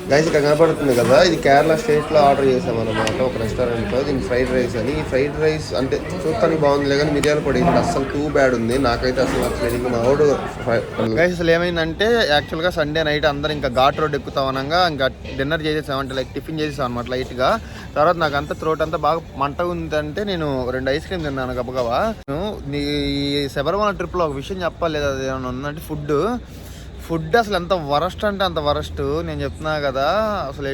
Guys ఇక్కడ కనపడుతుంది కదా, ఇది కేరళ స్టేట్లో ఆర్డర్ చేసాం అనమాట ఒక రెస్టారెంట్లో. దీనికి ఫ్రైడ్ రైస్ అని. ఫ్రైడ్ రైస్ అంటే చూస్తానికి బాగుంది కానీ మిరియాల పొడి అసలు టూ బ్యాడ్ ఉంది. నాకైతే అసలు నచ్చలేదు. ఇంకా మా వాడు గైస్ అసలు ఏమైందంటే యాక్చువల్గా సండే నైట్ అందరూ ఇంకా ఘాట్ రోడ్ ఎక్కుతాం అనగా ఇంకా డిన్నర్ చేసేసామంటే లైక్ టిఫిన్ చేసేసాం అనమాట లైట్గా. తర్వాత నాకు అంతా త్రోట్ అంతా బాగా మంట ఉందంటే నేను 2 ఐస్ క్రీమ్ తిన్నాను గబగబా. ఈ శబరిమల ట్రిప్లో ఒక విషయం చెప్పాలి, అది ఏమన్నా ఉందంటే ఫుడ్ అసలు ఎంత వరస్ట్ అంటే అంత వరస్ట్. నేను చెప్తున్నా కదా, అసలు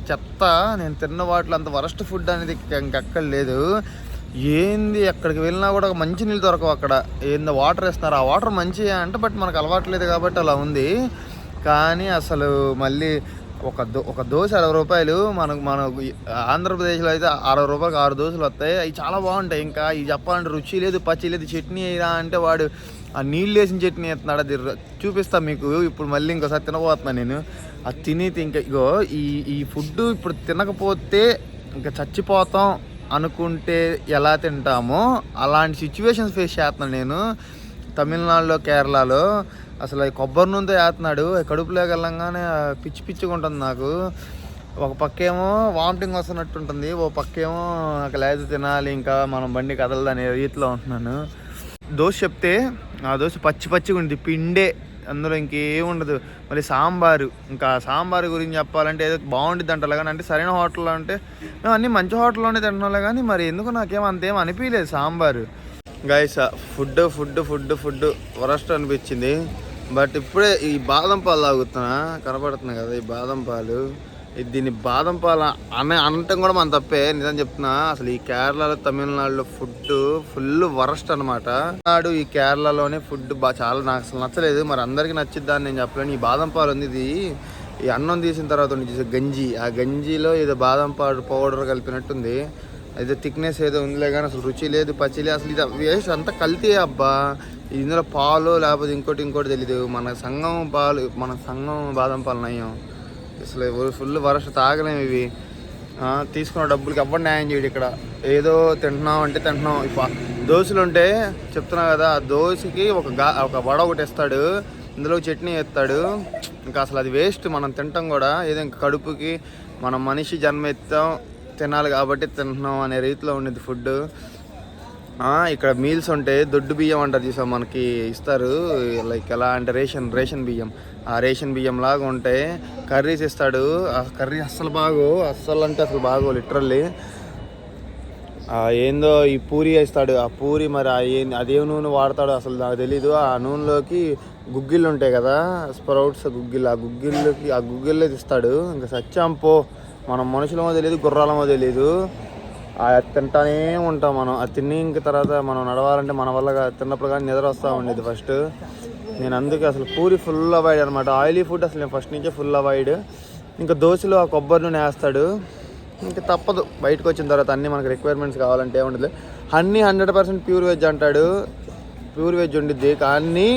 చెత్త. నేను తిన్న వాటిలో అంత వరస్ట్ ఫుడ్ అనేది ఇంకెక్కడ లేదు. ఏంది ఎక్కడికి వెళ్ళినా కూడా మంచి నీళ్ళు దొరకవు అక్కడ. ఏందో వాటర్ వేస్తున్నారు, ఆ వాటర్ మంచిగా అంటే బట్ మనకు అలవాట్లేదు కాబట్టి అలా ఉంది. కానీ అసలు మళ్ళీ ఒక దోశ 60 రూపాయలు. మన ఆంధ్రప్రదేశ్లో అయితే 60 రూపాయలకు 6 దోశలు వస్తాయి. అవి చాలా బాగుంటాయి. ఇంకా ఇవి చెప్పాలంటే రుచి లేదు పచ్చి లేదు. చట్నీ అయినా అంటే వాడు ఆ నీళ్ళు వేసిన చట్నీ వేస్తున్నాడు. అది చూపిస్తా మీకు ఇప్పుడు. మళ్ళీ ఇంకోసారి తినబోతున్నా నేను. అది తినేది ఇంకా ఇగో ఈ ఫుడ్ ఇప్పుడు తినకపోతే ఇంకా చచ్చిపోతాం అనుకుంటే ఎలా తింటామో అలాంటి సిచ్యువేషన్స్ ఫేస్ చేస్తున్నాను నేను తమిళనాడులో, కేరళలో. అసలు కొబ్బరి నూనెతో వేస్తున్నాడు. కడుపులోకి వెళ్ళంగానే పిచ్చిగా ఉంటుంది నాకు. ఒక పక్కేమో వామిటింగ్ వస్తున్నట్టు ఉంటుంది, ఓ పక్కేమో నాకు లేదు తినాలి ఇంకా మనం బండి కదలదనే రీతిలో ఉంటున్నాను. దోశ చెప్తే ఆ దోశ పచ్చిగా ఉంది, పిండే, అందులో ఇంకేముండదు. మళ్ళీ సాంబారు, ఇంకా సాంబారు గురించి చెప్పాలంటే ఏదో బాగుంటుంది అంటారు కానీ అంటే సరైన హోటల్లో అంటే మేము అన్నీ మంచి హోటల్లోనే తింటున్నాం కానీ మరి ఎందుకు నాకేం అంతేం అనిపించలేదు సాంబారు. గైస్ ఫుడ్ వరస్ట్ అనిపించింది. బట్ ఇప్పుడే ఈ బాదం పాలు తాగుతున్నా, కనపడుతున్నాయి కదా ఈ బాదం పాలు. దీన్ని బాదం పాలు అనటం కూడా మన తప్పే, నిజం చెప్తున్నా. అసలు ఈ కేరళలో, తమిళనాడులో ఫుడ్ ఫుల్ వరస్ట్ అనమాట. నాడు ఈ కేరళలోనే ఫుడ్ చాలా నాకు అసలు నచ్చలేదు. మరి అందరికీ నచ్చిద్దా అని నేను చెప్పలేను. ఈ బాదం పాలు ఉంది, ఇది ఈ అన్నం తీసిన తర్వాత ఉంది గంజి, ఆ గంజిలో ఏదో బాదం పాలు పౌడర్ కలిపినట్టుంది. అయితే థిక్నెస్ ఏదో ఉందిలే కానీ అసలు రుచి లేదు పచ్చి లేదు. అసలు ఇది వేస్ట్ అంతా కల్తీ అబ్బా. ఇందులో పాలు లేకపోతే ఇంకోటి తెలీదు. మన సంఘం బాదం పాలు నయ్యం. అసలు ఫుల్ వరస్ట్, తాగలేము ఇవి. తీసుకున్న డబ్బులకి ఎవ్వరు న్యాయం చేయడు ఇక్కడ. ఏదో తింటున్నాం అంటే తింటున్నాం. దోశలు ఉంటే చెప్తున్నా కదా, ఆ దోశకి ఒక వడ ఒకటి వేస్తాడు, ఇందులో చట్నీ వేస్తాడు. ఇంకా అసలు అది వేస్ట్. మనం తింటాం కూడా ఏదో ఇంకా కడుపుకి, మనం మనిషి జన్మ ఎత్తాం తినాలి కాబట్టి తింటున్నాం అనే రీతిలో ఉండేది ఫుడ్. ఇక్కడ మీల్స్ ఉంటాయి, దొడ్డు బియ్యం అంటారు చూసాం, మనకి ఇస్తారు లైక్ ఎలా అంటే రేషన్ బియ్యం. ఆ రేషన్ బియ్యం లాగా ఉంటాయి. కర్రీస్ ఇస్తాడు, ఆ కర్రీ అస్సలు బాగో లిటరల్లీ. ఏందో ఈ పూరి వేస్తాడు, ఆ పూరి మరి అదే నూనె వాడతాడు అసలు నాకు తెలీదు. ఆ నూనెలోకి గుగ్గిళ్ళు ఉంటాయి కదా, స్ప్రౌట్స్ గుగ్గిళ్ళు, ఆ గుగ్గిళ్ళే ఇస్తాడు. ఇంకా సచ్చాంపో, మనం మనుషులమో తెలియదు, గుర్రాలమో తెలీదు. తింటానే ఉంటాం మనం. అది తిని ఇంక తర్వాత మనం నడవాలంటే మన వల్ల తిన్నప్పుడు కానీ నిద్ర వస్తూ ఉండేది ఫస్ట్. నేను అందుకే అసలు పూరి ఫుల్ అవాయిడ్ అనమాట. ఆయిలీ ఫుడ్ అసలు నేను ఫస్ట్ నుంచే ఫుల్ అవాయిడ్. ఇంకా దోశలో ఆ కొబ్బరి నూనె వేస్తాడు. ఇంకా తప్పదు, బయటకు వచ్చిన తర్వాత అన్నీ మనకు రిక్వైర్మెంట్స్ కావాలంటే ఏముండదు. అన్నీ 100% ప్యూర్ వెజ్ అంటాడు. ప్యూర్ వెజ్ ఉండిద్ది కానీ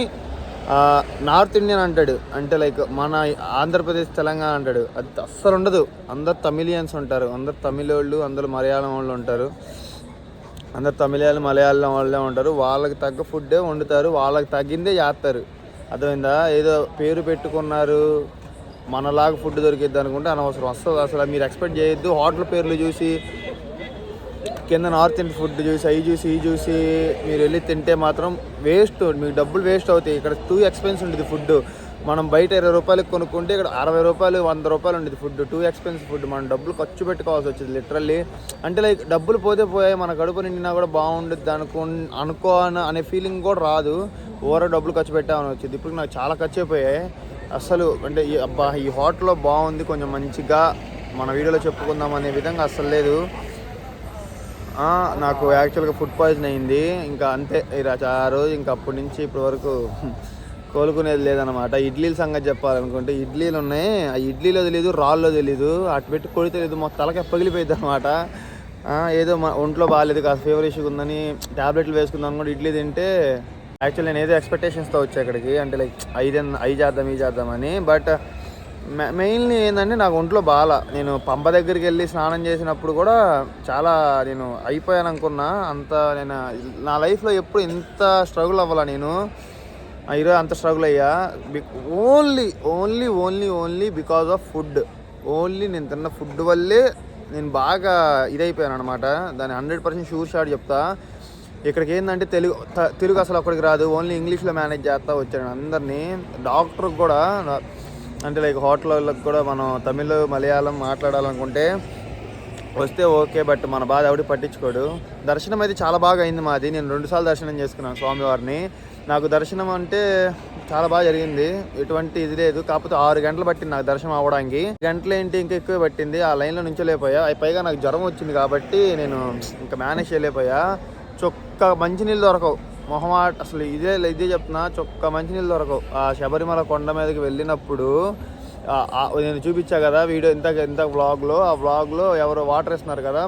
నార్త్ ఇండియన్ అంటాడు, అంటే లైక్ మన ఆంధ్రప్రదేశ్, తెలంగాణ అంటాడు. అది అస్సలు ఉండదు. అందరు తమిళియన్స్ ఉంటారు, అందరు తమిళ వాళ్ళు, అందరు మలయాళం వాళ్ళు ఉంటారు. అందరు మలయాళం వాళ్ళే ఉంటారు. వాళ్ళకి తగ్గ ఫుడ్డే వండుతారు, వాళ్ళకి తగ్గిందే చేస్తారు. అర్థమైందా? ఏదో పేరు పెట్టుకున్నారు మనలాగా ఫుడ్ దొరికిద్ది అనుకుంటే అనవసరం. అసలు మీరు ఎక్స్పెక్ట్ చేయొద్దు. హోటల్ పేర్లు చూసి, కింద నార్త్ ఇండియన్ ఫుడ్ చూసి, ఈ చూసి మీరు వెళ్ళి తింటే మాత్రం వేస్ట్. మీకు డబ్బులు వేస్ట్ అవుతాయి. ఇక్కడ టూ ఎక్స్పెన్సివ్ ఉంటుంది ఫుడ్. మనం బయట 20 రూపాయలకి కొనుక్కుంటే ఇక్కడ 60 రూపాయలు, 100 రూపాయలు ఉండేది ఫుడ్. Too expensive food. మనం డబ్బులు ఖర్చు పెట్టుకోవాల్సి వచ్చింది లిటరల్లీ. అంటే లైక్ డబ్బులు పోయాయి, మన కడుపు నిండినా కూడా బాగుంటుంది అనే ఫీలింగ్ కూడా రాదు. డబ్బులు ఖర్చు పెట్టామని వచ్చింది. ఇప్పుడు నాకు చాలా ఖర్చు అయిపోయాయి అసలు. అంటే ఈ హోటల్లో బాగుంది, కొంచెం మంచిగా మన వీడియోలో చెప్పుకుందాం అనే విధంగా అస్సలు లేదు. నాకు యాక్చువల్గా ఫుడ్ పాయిజన్ అయింది. ఇంకా అంతే, ఆ రోజు ఇంకా అప్పటి నుంచి ఇప్పటి వరకు కోలుకునేది లేదనమాట. ఇడ్లీల సంగతి చెప్పాలనుకుంటే ఇడ్లీలు ఉన్నాయి. ఆ ఇడ్లీలో తెలీదు, రాళ్ళలో తెలీదు, అటు పెట్టి కొడితే లేదు, మా తలకే పగిలిపోయింది అనమాట. ఏదో ఒంట్లో బాగాలేదు, కాస్త ఫీవర్ ఇష్యూ ఉందని ట్యాబ్లెట్లు వేసుకుందాం కూడా ఇడ్లీ తింటే యాక్చువల్లీ నేను ఏదో ఎక్స్పెక్టేషన్స్తో వచ్చా ఇక్కడికి, అంటే లైక్ అవి చేద్దామని. బట్ మెయిన్లీ ఏంటంటే నాకు ఒంట్లో బాగా, నేను పంప దగ్గరికి వెళ్ళి స్నానం చేసినప్పుడు కూడా చాలా నేను అయిపోయాను అనుకున్నా. అంత నేను నా లైఫ్లో ఎప్పుడు ఇంత స్ట్రగుల్ అవ్వాలా నేను. ఈరోజు అంత స్ట్రగుల్ అయ్యా only only only only because of food. Only నేను తిన్న ఫుడ్ వల్లే నేను బాగా ఇదైపోయాను అనమాట. దాన్ని 100% షూర్ షాట్ చెప్తా. ఇక్కడికి ఏంటంటే తెలుగు అసలు అక్కడికి రాదు, ఓన్లీ ఇంగ్లీష్లో మేనేజ్ చేస్తా వచ్చాను అందరినీ. డాక్టర్కి కూడా అంటే లైక్ హోటల్ వాళ్ళకి కూడా మనం తమిళ్ మలయాళం మాట్లాడాలనుకుంటే వస్తే ఓకే, బట్ మన బాధ ఎవడి పట్టించుకోడు. దర్శనం అయితే చాలా బాగా అయింది మాది. నేను 2 సార్లు దర్శనం చేసుకున్నాను స్వామివారిని. నాకు దర్శనం అంటే చాలా బాగా జరిగింది, ఎటువంటి ఇది లేదు. కాకపోతే 6 గంటలు పట్టింది నాకు దర్శనం అవ్వడానికి. గంటలు ఏంటి ఇంకా ఎక్కువ పట్టింది. ఆ లైన్లో నుంచోలేకపోయా. పైగా నాకు జ్వరం వచ్చింది కాబట్టి నేను ఇంకా మేనేజ్ చేయలేకపోయా. చొక్క మంచినీళ్ళు దొరకవు మొహమాట, అసలు ఇదే చెప్తున్నా, చొక్క మంచినీళ్ళు దొరకవు. ఆ శబరిమల కొండ మీదకి వెళ్ళినప్పుడు నేను చూపించా కదా వీడియో ఇంత వ్లాగ్లో. ఆ వ్లాగ్లో ఎవరో వాటర్ వేస్తున్నారు కదా,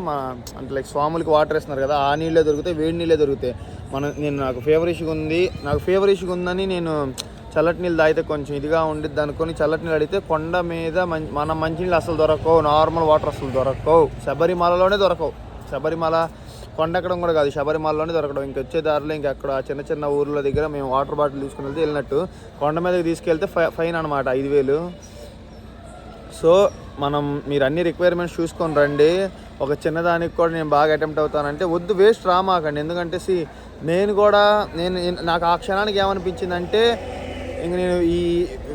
అంటే లైక్ స్వాములకి వాటర్ వేస్తున్నారు కదా, ఆ నీళ్ళే దొరుకుతాయి, వేడి నీళ్ళే దొరుకుతాయి. నాకు ఫీవర్ ఇష్యూ ఉందని నేను చల్లటి నీళ్ళు తాగితే కొంచెం ఇదిగా ఉండిద్ది అనుకొని చల్లటి నీళ్ళు అడిగితే కొండ మీద మన మంచినీళ్ళు అసలు దొరకవు, నార్మల్ వాటర్ అసలు దొరకవు. శబరిమలలోనే దొరకవు. శబరిమల కొండ ఎక్కడం కూడా కాదు, శబరిమలలోనే దొరకడం. ఇంకొచ్చే దారిలో ఇంకెక్కడ చిన్న చిన్న ఊర్ల దగ్గర మేము వాటర్ బాటిల్ తీసుకుని వెళ్తే వెళ్ళినట్టు, కొండ మీదకి తీసుకెళ్తే ఫైన్ అనమాట 5,000. సో మీరు అన్ని రిక్వైర్మెంట్స్ చూసుకొని రండి. ఒక చిన్నదానికి కూడా నేను బాగా అటెంప్ట్ అవుతానంటే వద్దు, వేస్ట్ రామాకండి. ఎందుకంటే నాకు ఆ క్షణానికి ఏమనిపించిందంటే ఇంక నేను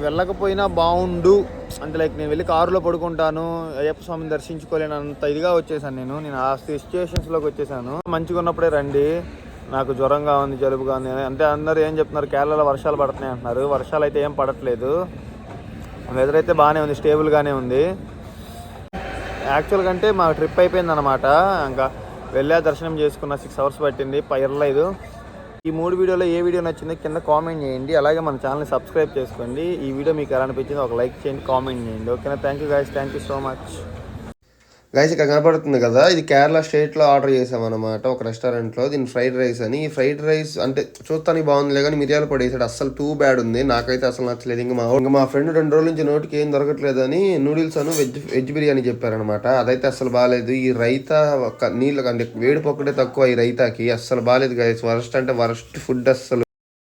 వెళ్ళకపోయినా బాగుండు, అంటే లైక్ నేను వెళ్ళి కారులో పడుకుంటాను, అయ్యప్ప స్వామిని దర్శించుకోలేనంత ఇదిగా వచ్చేసాను. నేను ఆ సిచ్యుయేషన్స్లోకి వచ్చేసాను. మంచిగా ఉన్నప్పుడే రండి. నాకు జ్వరంగా ఉంది, జలుబుగా ఉంది అంటే అందరూ ఏం చెప్తున్నారు, కేరళలో వర్షాలు పడుతున్నాయి అంటున్నారు. వర్షాలు అయితే ఏం పడట్లేదు, వెదర్ అయితే బాగానే ఉంది, స్టేబుల్గానే ఉంది. యాక్చువల్గా అంటే మా ట్రిప్ అయిపోయింది అనమాట. ఇంకా దర్శనం చేసుకున్న 6 hours పట్టింది, పర్లేదు. ఈ 3 వీడియోలో ఏ వీడియో నచ్చిందో కింద కామెంట్ చేయండి. అలాగే మన ఛానల్ని సబ్స్క్రైబ్ చేసుకోండి. ఈ వీడియో మీకు ఎలా అనిపించింది ఒక లైక్ చేయండి, కామెంట్ చేయండి. ఓకేనా? Thank you guys, thank you so much. Guys ఇక్కడ కనపడుతుంది కదా, ఇది కేరళ స్టేట్లో ఆర్డర్ చేసామన్నమాట ఒక రెస్టారెంట్లో. దీని ఫ్రైడ్ రైస్ అని. ఈ ఫ్రైడ్ రైస్ అంటే చూస్తానికి బాగుందిలే కానీ మిరియాల పొడి వేసాడు, అస్సలు టూ బ్యాడ్ ఉంది. నాకైతే అసలు నచ్చలేదు. ఇంకా మా ఫ్రెండ్ 2 రోజుల నుంచి నోటికి ఏం దొరకట్లేదు అని నూడిల్స్ అను వెజ్ బిర్యానీ చెప్పారనమాట. అదైతే అసలు బాగాలేదు. ఈ రైతా నీళ్ళ అంటే వేడి పొక్కటే తక్కువ ఈ రైతాకి, అస్సలు బాగాలేదు గైస్. వరస్ట్ అంటే వరస్ట్ ఫుడ్ అస్సలు.